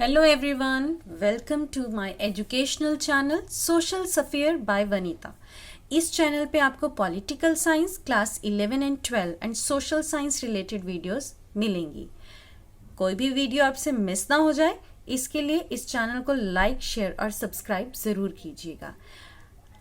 Hello everyone, welcome to my educational channel Social Sphere by Vanita. इस channel पे आपको political science class 11 and 12 and social science related videos मिलेंगी। कोई भी video आपसे miss ना हो जाए, इसके लिए इस चैनल को लाइक, शेयर और सब्सक्राइब ज़रूर कीजिएगा।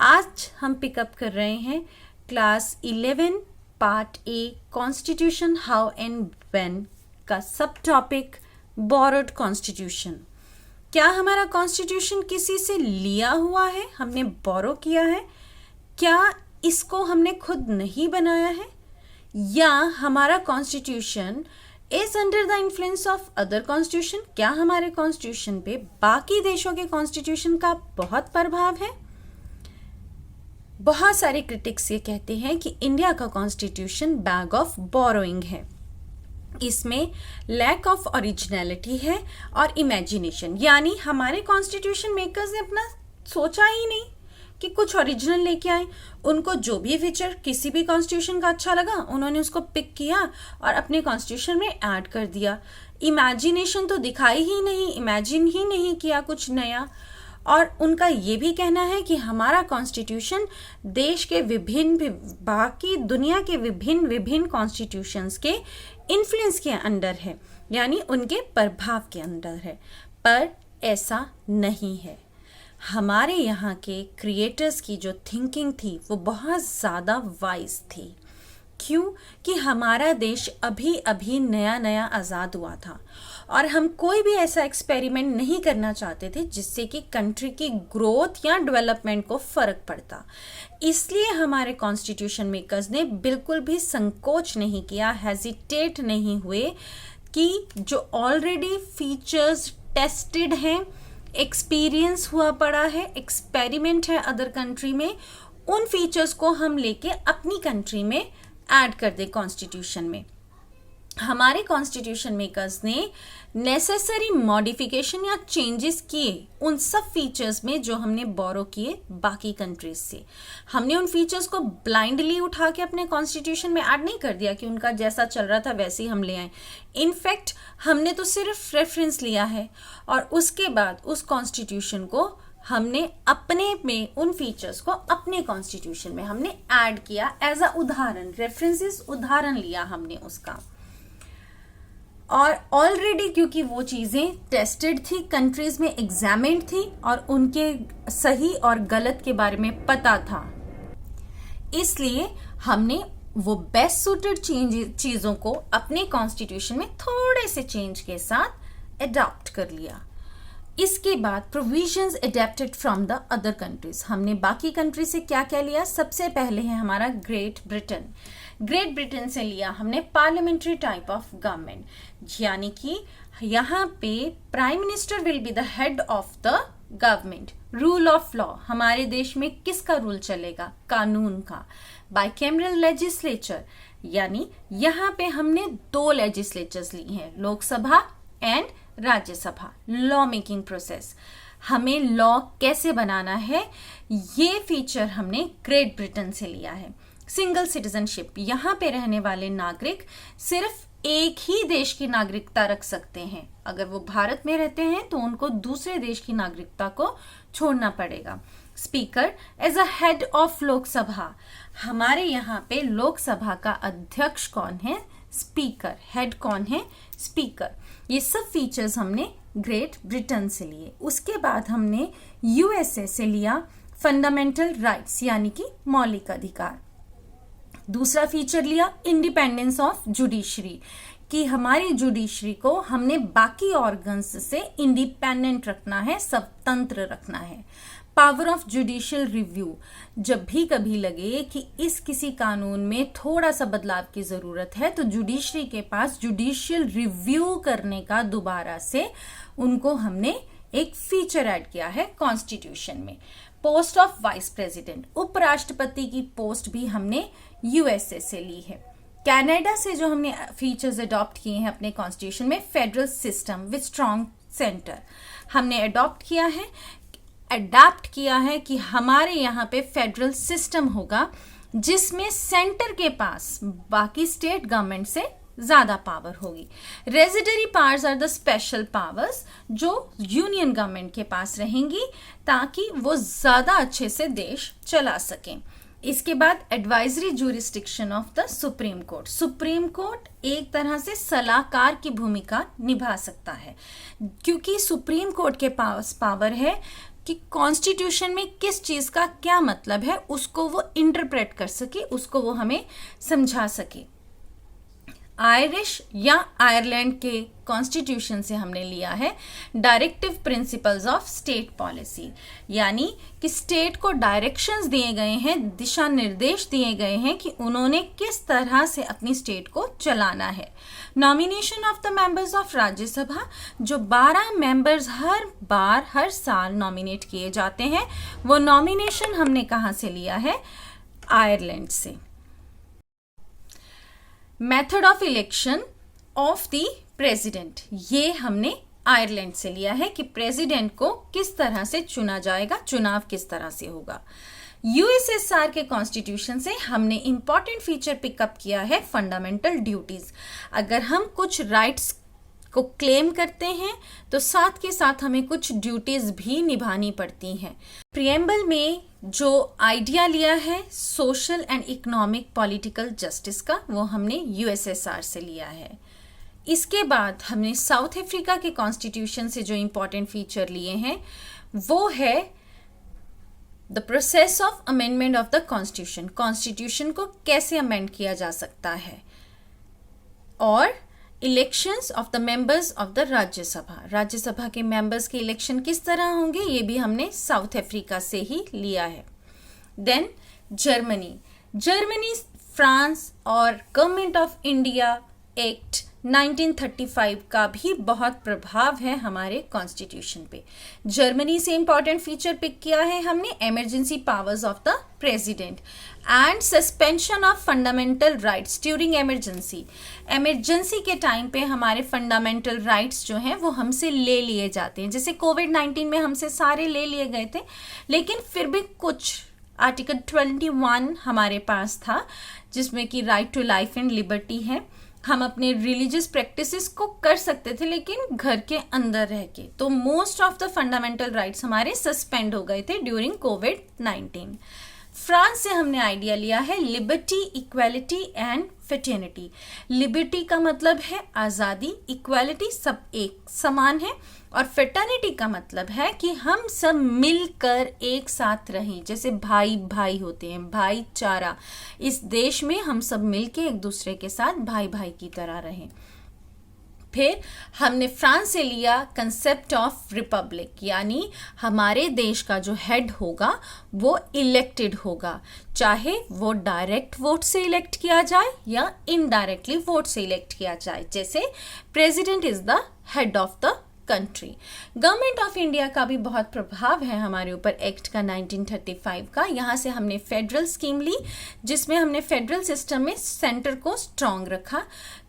आज हम पिकअप कर रहे हैं class 11 part a constitution how and when का सब टॉपिक बोरोड कॉन्स्टिट्यूशन। क्या हमारा कॉन्स्टिट्यूशन किसी से लिया हुआ है, हमने बोरो किया है? क्या इसको हमने खुद नहीं बनाया है, या हमारा constitution is under the influence of other constitution? क्या हमारे कॉन्स्टिट्यूशन पे बाकी देशों के कॉन्स्टिट्यूशन का बहुत प्रभाव है? बहुत सारे क्रिटिक्स ये कहते हैं कि इंडिया का कॉन्स्टिट्यूशन बैग ऑफ बोरोइंग है, इसमें लैक ऑफ ओरिजिनलिटी है और इमेजिनेशन, यानी हमारे कॉन्स्टिट्यूशन मेकर्स ने अपना सोचा ही नहीं कि कुछ ओरिजिनल लेके आए। उनको जो भी फीचर किसी भी कॉन्स्टिट्यूशन का अच्छा लगा, उन्होंने उसको पिक किया और अपने कॉन्स्टिट्यूशन में ऐड कर दिया। इमेजिनेशन तो दिखाई ही नहीं, इमेजिन ही नहीं किया कुछ नया। और उनका ये भी कहना है कि हमारा कॉन्स्टिट्यूशन देश के विभिन्न, बाकी दुनिया के विभिन्न कॉन्स्टिट्यूशंस के इन्फ्लुएंस के अंडर है, यानी उनके प्रभाव के अंदर है। पर ऐसा नहीं है। हमारे यहाँ के क्रिएटर्स की जो थिंकिंग थी वो बहुत ज़्यादा वाइज थी। क्यों? कि हमारा देश अभी अभी नया आज़ाद हुआ था और हम कोई भी ऐसा एक्सपेरिमेंट नहीं करना चाहते थे जिससे कि कंट्री की ग्रोथ या डेवलपमेंट को फ़र्क पड़ता। इसलिए हमारे कॉन्स्टिट्यूशन मेकर्स ने बिल्कुल भी संकोच नहीं किया, हेजिटेट नहीं हुए कि जो ऑलरेडी फीचर्स टेस्टेड हैं, एक्सपीरियंस हुआ पड़ा है, एक्सपेरिमेंट है अदर कंट्री में, उन फीचर्स को हम लेके अपनी कंट्री में ऐड कर दे कॉन्स्टिट्यूशन में। हमारे कॉन्स्टिट्यूशन मेकर्स ने नेसेसरी मॉडिफिकेशन या चेंजेस किए उन सब फीचर्स में जो हमने बोरो किए बाकी कंट्रीज से। हमने उन फीचर्स को ब्लाइंडली उठा के अपने कॉन्स्टिट्यूशन में ऐड नहीं कर दिया कि उनका जैसा चल रहा था वैसे ही हम ले आए। इनफैक्ट हमने तो सिर्फ रेफरेंस लिया है और उसके बाद उस कॉन्स्टिट्यूशन को हमने अपने में उन फीचर्स को अपने कॉन्स्टिट्यूशन में हमने ऐड किया एज अ उदाहरण, रेफरेंसेस, उदाहरण लिया हमने उसका। और ऑलरेडी क्योंकि वो चीज़ें टेस्टेड थी, कंट्रीज में एग्जामिन्ड थी और उनके सही और गलत के बारे में पता था, इसलिए हमने वो बेस्ट सूटेड चीज़ों को अपने कॉन्स्टिट्यूशन में थोड़े से चेंज के साथ अडॉप्ट कर लिया। इसके बाद provisions adapted from the other countries. हमने बाकी कंट्री से क्या क्या लिया? सबसे पहले है हमारा ग्रेट ब्रिटेन। ग्रेट ब्रिटेन से लिया हमने पार्लियामेंट्री टाइप ऑफ गवर्नमेंट, यानी कि यहाँ पे prime minister will be the head of the government. Rule of law, हमारे देश में किसका रूल चलेगा? कानून का। बाइकैमरल लेजिस्लेचर, यानी यहाँ पे हमने 2 लेजिस्लेचर्स ली हैं, Lok Sabha and Rajya Sabha. Law making process, हमें लॉ कैसे बनाना है, ये फीचर हमने ग्रेट ब्रिटेन से लिया है। सिंगल सिटीजनशिप, यहाँ पे रहने वाले नागरिक सिर्फ एक ही देश की नागरिकता रख सकते हैं। अगर वो भारत में रहते हैं तो उनको दूसरे देश की नागरिकता को छोड़ना पड़ेगा। Speaker as a head of Lok Sabha, हमारे यहाँ पे लोकसभा का अध्यक्ष कौन है? स्पीकर। हेड कौन है? स्पीकर। ये सब फीचर्स हमने ग्रेट ब्रिटेन से लिए। उसके बाद हमने यूएसए से लिया फंडामेंटल राइट्स, यानी कि मौलिक अधिकार। दूसरा फीचर लिया इंडिपेंडेंस ऑफ जुडिशरी, कि हमारी जुडिशरी को हमने बाकी ऑर्गन्स से इंडिपेंडेंट रखना है, स्वतंत्र रखना है। पावर ऑफ जुडिशियल रिव्यू, जब भी कभी लगे कि इस किसी कानून में थोड़ा सा बदलाव की जरूरत है तो जुडिशरी के पास जुडिशियल रिव्यू करने का दोबारा से उनको हमने एक फीचर ऐड किया है कॉन्स्टिट्यूशन में। पोस्ट ऑफ वाइस प्रेसिडेंट, उपराष्ट्रपति की पोस्ट भी हमने यूएसए से ली है। कनाडा से जो हमने फीचर्स अडॉप्ट किए हैं अपने कॉन्स्टिट्यूशन में, federal system with strong centre हमने अडॉप्ट किया है, अडैप्ट किया है कि हमारे यहाँ पे फेडरल सिस्टम होगा जिसमें सेंटर के पास बाकी स्टेट गवर्नमेंट से ज्यादा पावर होगी। Residuary powers are the special powers जो यूनियन गवर्नमेंट के पास रहेंगी ताकि वो ज्यादा अच्छे से देश चला सकें। इसके बाद advisory jurisdiction of the supreme court. Supreme court एक तरह से सलाहकार की भूमिका निभा सकता है, क्योंकि सुप्रीम कोर्ट के पास पावर है कि कॉन्स्टिट्यूशन में किस चीज का क्या मतलब है उसको वो इंटरप्रेट कर सके, उसको वो हमें समझा सके। आयरिश या आयरलैंड के कॉन्स्टिट्यूशन से हमने लिया है directive principles of state policy, यानी कि स्टेट को डायरेक्शंस दिए गए हैं, दिशा निर्देश दिए गए हैं कि उन्होंने किस तरह से अपनी स्टेट को चलाना है। Nomination of the members of Rajya Sabha, जो 12 मेंबर्स हर साल नॉमिनेट किए जाते हैं, वो नॉमिनेशन हमने कहाँ से लिया है? आयरलैंड से। Method of election of the president, ये हमने आयरलैंड से लिया है कि प्रेसिडेंट को किस तरह से चुना जाएगा, चुनाव किस तरह से होगा। यूएसएसआर के कॉन्स्टिट्यूशन से हमने इंपॉर्टेंट फीचर पिकअप किया है फंडामेंटल ड्यूटीज। अगर हम कुछ राइट्स को क्लेम करते हैं तो साथ के साथ हमें कुछ ड्यूटीज भी निभानी पड़ती हैं। प्रिएम्बल में जो आइडिया लिया है social and economic political justice का, वो हमने यूएसएसआर से लिया है। इसके बाद हमने साउथ अफ्रीका के कॉन्स्टिट्यूशन से जो इंपॉर्टेंट फीचर लिए हैं वो है the process of amendment of the constitution. Constitution को कैसे अमेंड किया जा सकता है, और elections of the members of the Rajya Sabha. Rajya Sabha के मेंबर्स के इलेक्शन किस तरह होंगे, ये भी हमने साउथ अफ्रीका से ही लिया है। देन जर्मनी, फ्रांस और गवर्नमेंट ऑफ इंडिया एक्ट 1935 का भी बहुत प्रभाव है हमारे कॉन्स्टिट्यूशन पे। जर्मनी से इंपॉर्टेंट फीचर पिक किया है हमने emergency powers of the president and suspension of fundamental rights during emergency. Emergency के टाइम पे हमारे फंडामेंटल राइट्स जो हैं वो हमसे ले लिए जाते हैं। जैसे कोविड-19 में हमसे सारे ले लिए गए थे, लेकिन फिर भी कुछ आर्टिकल 21 हमारे पास था जिसमें कि right to life and liberty है। हम अपने रिलीजियस प्रैक्टिसेस को कर सकते थे लेकिन घर के अंदर रह के, तो most of the fundamental rights हमारे सस्पेंड हो गए थे ड्यूरिंग कोविड-19। फ्रांस से हमने आइडिया लिया है liberty, equality and fraternity. Liberty का मतलब है आज़ादी, इक्वालिटी सब एक समान है, और फ्रेटर्निटी का मतलब है कि हम सब मिलकर एक साथ रहें, जैसे भाई भाई होते हैं, भाईचारा। इस देश में हम सब मिलके एक दूसरे के साथ भाई भाई की तरह रहें। फिर हमने फ्रांस से लिया कंसेप्ट ऑफ रिपब्लिक, यानी हमारे देश का जो हेड होगा वो इलेक्टेड होगा, चाहे वो डायरेक्ट वोट से इलेक्ट किया जाए या इनडायरेक्टली वोट से इलेक्ट किया जाए। जैसे president is the head of the country. Government of India का भी बहुत प्रभाव है हमारे ऊपर एक्ट का 1935 का। यहाँ से हमने फेडरल स्कीम ली जिसमें हमने फेडरल सिस्टम में सेंटर को स्ट्रॉन्ग रखा।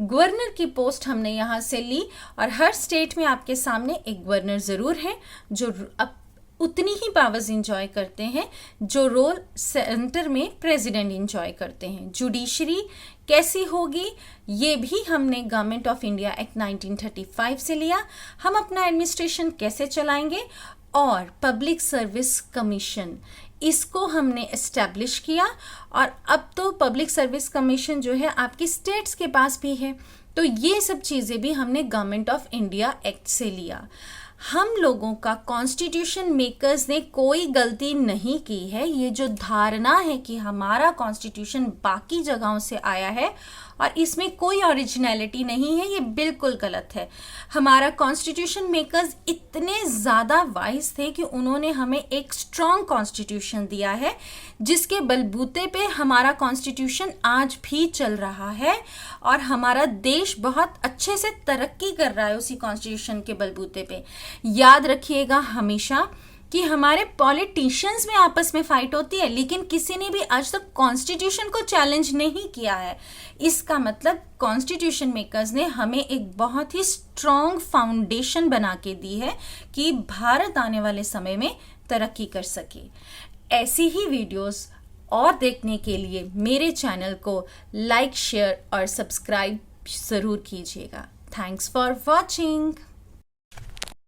गवर्नर की पोस्ट हमने यहाँ से ली, और हर स्टेट में आपके सामने एक गवर्नर ज़रूर है जो अब उतनी ही पावर्स इंजॉय करते हैं जो रोल सेंटर में प्रेसिडेंट इंजॉय करते हैं। जुडिशरी कैसी होगी ये भी हमने गवर्नमेंट ऑफ इंडिया एक्ट 1935 से लिया। हम अपना एडमिनिस्ट्रेशन कैसे चलाएंगे, और पब्लिक सर्विस कमीशन इसको हमने एस्टैब्लिश किया, और अब तो पब्लिक सर्विस कमीशन जो है आपकी स्टेट्स के पास भी है। तो ये सब चीज़ें भी हमने गवर्नमेंट ऑफ इंडिया एक्ट से लिया। हम लोगों का कॉन्स्टिट्यूशन मेकर्स ने कोई गलती नहीं की है। ये जो धारणा है कि हमारा कॉन्स्टिट्यूशन बाकी जगहों से आया है और इसमें कोई ओरिजिनलिटी नहीं है, ये बिल्कुल गलत है। हमारा कॉन्स्टिट्यूशन मेकर्स इतने ज़्यादा वाइज थे कि उन्होंने हमें एक स्ट्रॉन्ग कॉन्स्टिट्यूशन दिया है जिसके बलबूते पे हमारा कॉन्स्टिट्यूशन आज भी चल रहा है, और हमारा देश बहुत अच्छे से तरक्की कर रहा है उसी कॉन्स्टिट्यूशन के बलबूते पे। याद रखिएगा हमेशा कि हमारे पॉलिटिशियंस में आपस में फाइट होती है, लेकिन किसी ने भी आज तक कॉन्स्टिट्यूशन को चैलेंज नहीं किया है। इसका मतलब कॉन्स्टिट्यूशन मेकर्स ने हमें एक बहुत ही स्ट्रॉन्ग फाउंडेशन बना के दी है कि भारत आने वाले समय में तरक्की कर सके। ऐसी ही वीडियोस और देखने के लिए मेरे चैनल को लाइक, शेयर और सब्सक्राइब ज़रूर कीजिएगा। Thanks for watching.